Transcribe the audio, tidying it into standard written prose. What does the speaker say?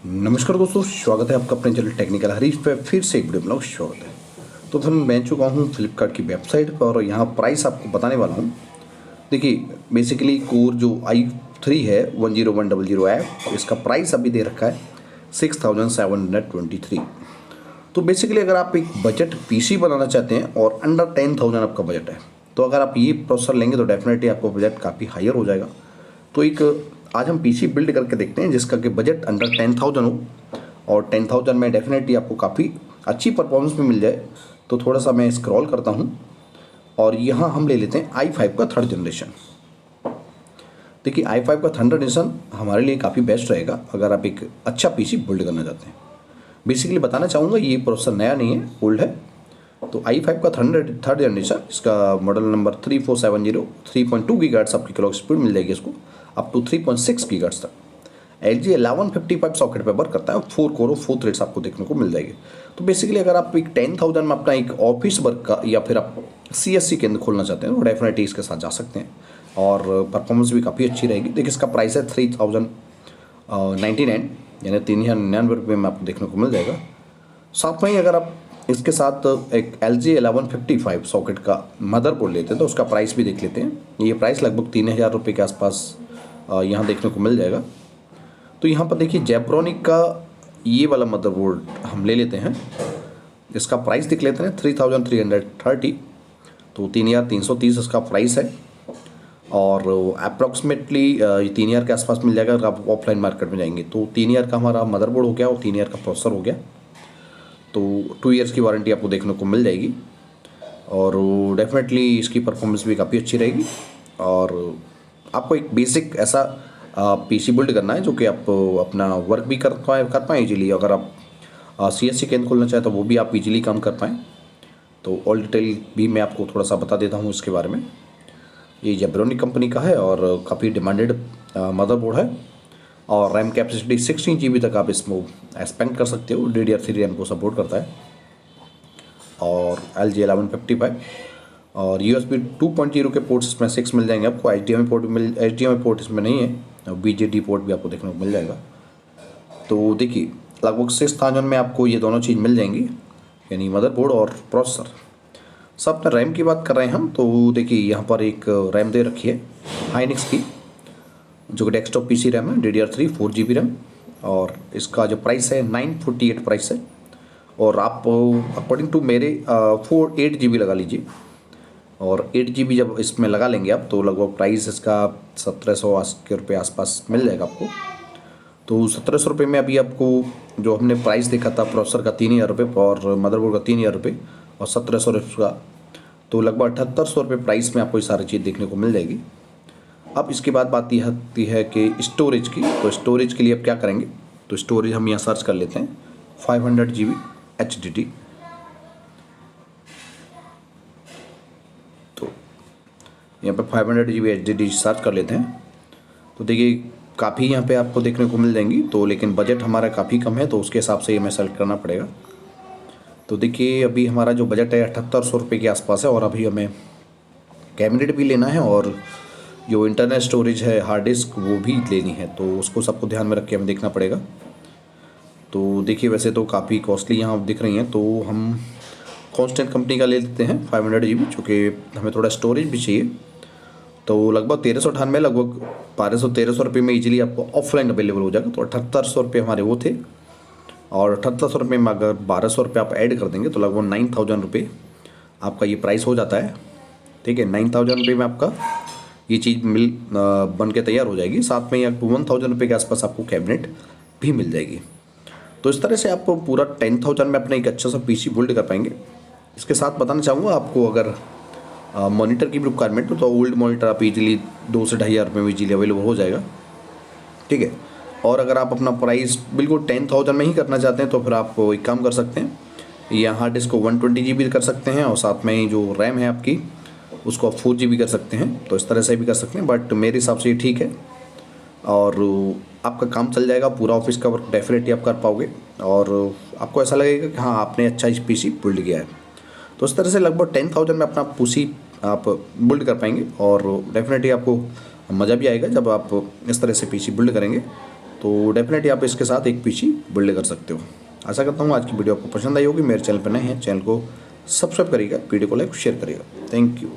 नमस्कार दोस्तों, स्वागत है आपका अपने चैनल टेक्निकल हरीश पे फिर से एक वीडियो ब्लॉग स्वागत है। तो फिर मैं चुका हूँ फ्लिपकार्ट की वेबसाइट पर और यहाँ प्राइस आपको बताने वाला हूँ। देखिए, बेसिकली कोर जो i3 है 10100F, इसका प्राइस अभी दे रखा है 6723। तो बेसिकली अगर आप एक बजट पीसी बनाना चाहते हैं और अंडर 10,000 आपका बजट है, तो अगर आप ये प्रोसेसर लेंगे तो डेफिनेटली आपका बजट काफ़ी हायर हो जाएगा। तो एक आज हम पीसी बिल्ड करके देखते हैं जिसका कि बजट अंडर 10,000 हो और 10,000 में डेफिनेटली आपको काफ़ी अच्छी परफॉर्मेंस भी मिल जाए। तो थोड़ा सा मैं स्क्रॉल करता हूँ और यहाँ हम ले लेते हैं i5 का 3rd जनरेशन। देखिए, i5 का 3rd जनरेशन हमारे लिए काफ़ी बेस्ट रहेगा अगर आप एक अच्छा पीसी बिल्ड करना चाहते हैं। बेसिकली बताना चाहूँगा, ये प्रोसेसर नया नहीं है, ओल्ड है। तो i5 का 3rd जनरेशन, इसका मॉडल नंबर 3470, 3.2 गीगाहर्ट्ज़ आपकी क्लॉक स्पीड मिल जाएगी इसको, अप टू 3.6 गीगाहर्ट्ज़ तक। LG 1155 सॉकेट पे वर्क करता है, 4 कोर और 4 थ्रेड्स आपको देखने को मिल जाएगी। तो बेसिकली अगर आप एक 10,000 में अपना एक ऑफिस वर्क का या फिर आप CSC केंद्र खोलना चाहते हैं तो डेफिनेटली इसके साथ जा सकते हैं और परफॉर्मेंस भी काफ़ी अच्छी रहेगी। देखिए, इसका प्राइस है 3099, यानी 3,099 रुपये में आपको देखने को मिल जाएगा। साथ में ही अगर आप इसके साथ एक LG 1155 सॉकेट का मदरबोर्ड लेते हैं तो उसका प्राइस भी देख लेते हैं। ये प्राइस लगभग 3,000 रुपये के आसपास यहाँ देखने को मिल जाएगा। तो यहाँ पर देखिए, जेब्रॉनिक का ये वाला मदरबोर्ड हम ले लेते हैं, इसका प्राइस देख लेते हैं 3,330, तो 3,330 इसका प्राइस है और अप्रॉक्सीमेटली ये 3,000 के आसपास मिल जाएगा अगर आप ऑफलाइन मार्केट में जाएंगे। तो 3,000 का हमारा मदरबोर्ड हो गया और 3,000 का प्रोसेसर हो गया। तो 2 ईयर्स की वारंटी आपको देखने को मिल जाएगी और देफिनेटली इसकी परफॉर्मेंस भी काफ़ी अच्छी रहेगी। और आपको एक बेसिक ऐसा पीसी बिल्ड करना है जो कि आप अपना वर्क भी कर पाएँ इजीली। अगर आप CSC केंद्र खोलना चाहें तो वो भी आप इजीली काम कर पाएँ। तो ऑल डिटेल भी मैं आपको थोड़ा सा बता देता हूँ इसके बारे में। ये जेब्रॉनिक कंपनी का है और काफ़ी डिमांडेड मदरबोर्ड है और रैम कैपेसिटी 16 GB तक आप इसमें एक्सपेंड कर सकते हो। DDR3 रैम को सपोर्ट करता है और LG 1155 और USB 2.0 के पोर्ट्स इसमें 6 मिल जाएंगे आपको। HDMI पोर्ट इसमें नहीं है, BJD पोर्ट भी आपको देखने को मिल जाएगा। तो देखिए, लगभग 6,000 में आपको ये दोनों चीज़ मिल जाएंगी, यानी मदरबोर्ड और प्रोसेसर। सब अपने रैम की बात कर रहे हैं हम, तो देखिए यहाँ पर एक रैम दे रखी है हाइनिक्स की, जो कि डेस्कटॉप PC रैम है, DDR3 4 GB रैम और इसका जो प्राइस है 948 प्राइस है। और आप अकॉर्डिंग टू मेरे 8 GB लगा लीजिए और 8 GB जब इसमें लगा लेंगे आप तो लगभग प्राइस इसका 1,780 के रुपये आसपास मिल जाएगा आपको। तो 1,700 रुपये में अभी आपको जो हमने प्राइस देखा था प्रोसेसर का 3,000 रुपये और मदरबोर्ड का 3,000 रुपये और 1,700 रुपये का, तो लगभग 7,800 रुपये प्राइस में आपको ये सारी चीज़ देखने को मिल जाएगी। अब इसके बाद बात यह आती है कि स्टोरेज की। तो स्टोरेज के लिए आप क्या करेंगे, तो स्टोरेज हम यहाँ सर्च कर लेते हैं 500 GB HDD। तो यहाँ पे 500 GB HDD सर्च कर लेते हैं। तो देखिए, काफ़ी यहाँ पे आपको देखने को मिल जाएंगी। तो लेकिन बजट हमारा काफ़ी कम है तो उसके हिसाब से ये हमें सेलेक्ट करना पड़ेगा। तो देखिए, अभी हमारा जो बजट है 7,800 रुपये के आसपास है और अभी हमें कैबिनेट भी लेना है और जो इंटरनल स्टोरेज है हार्ड डिस्क वो भी लेनी है, तो उसको सबको ध्यान में रख के हमें देखना पड़ेगा। तो देखिए, वैसे तो काफ़ी कॉस्टली यहाँ दिख रही हैं, तो हम कॉन्स्टेंट कंपनी का ले लेते हैं 500 GB, चूँकि हमें थोड़ा स्टोरेज भी चाहिए। तो लगभग 1,398, लगभग 1,200-1,300 रुपये में इजीली आपको ऑफलाइन अवेलेबल हो जाएगा। तो 7,800 रुपये हमारे वो थे और 7,800 रुपये में अगर 1,200 रुपये आप ऐड कर देंगे तो लगभग 9,000 रुपये आपका ये प्राइस हो जाता है। ठीक है, 9,000 रुपये में आपका ये चीज़ बन के तैयार हो जाएगी। साथ में ही आपको 1,000 रुपये के आसपास आपको कैबिनेट भी मिल जाएगी। तो इस तरह से आप पूरा 10,000 में अपना एक अच्छा सा PC बिल्ड कर पाएंगे। इसके साथ बताना चाहूँगा आपको, अगर मॉनिटर की भी रिक्वायरमेंट हो तो ओल्ड मॉनिटर आप इजीली 2 से 2,500 रुपये में इजीली अवेलेबल हो जाएगा। ठीक है, और अगर आप अपना प्राइस बिल्कुल 10,000 में ही करना चाहते हैं तो फिर आप एक काम कर सकते हैं, या हार्ड डिस्क को 120 GB कर सकते हैं और साथ में जो रैम है आपकी उसको आप 4 GB कर सकते हैं। तो इस तरह से भी कर सकते हैं, बट मेरे हिसाब से ये ठीक है और आपका काम चल जाएगा। पूरा ऑफिस का वर्क डेफिनेटली आप कर पाओगे और आपको ऐसा लगेगा कि हाँ, आपने अच्छा PC बिल्ड किया है। तो इस तरह से लगभग 10,000 में अपना PC आप बिल्ड कर पाएंगे और डेफिनेटली आपको मज़ा भी आएगा जब आप इस तरह से PC बिल्ड करेंगे। तो डेफिनेटली आप इसके साथ एक पीसी बिल्ड कर सकते हो। आशा करता हूँ आज की वीडियो आपको पसंद आई होगी। मेरे चैनल पर नए हैं, चैनल को सब्सक्राइब करिएगा, वीडियो को लाइक शेयर करिएगा। Thank you.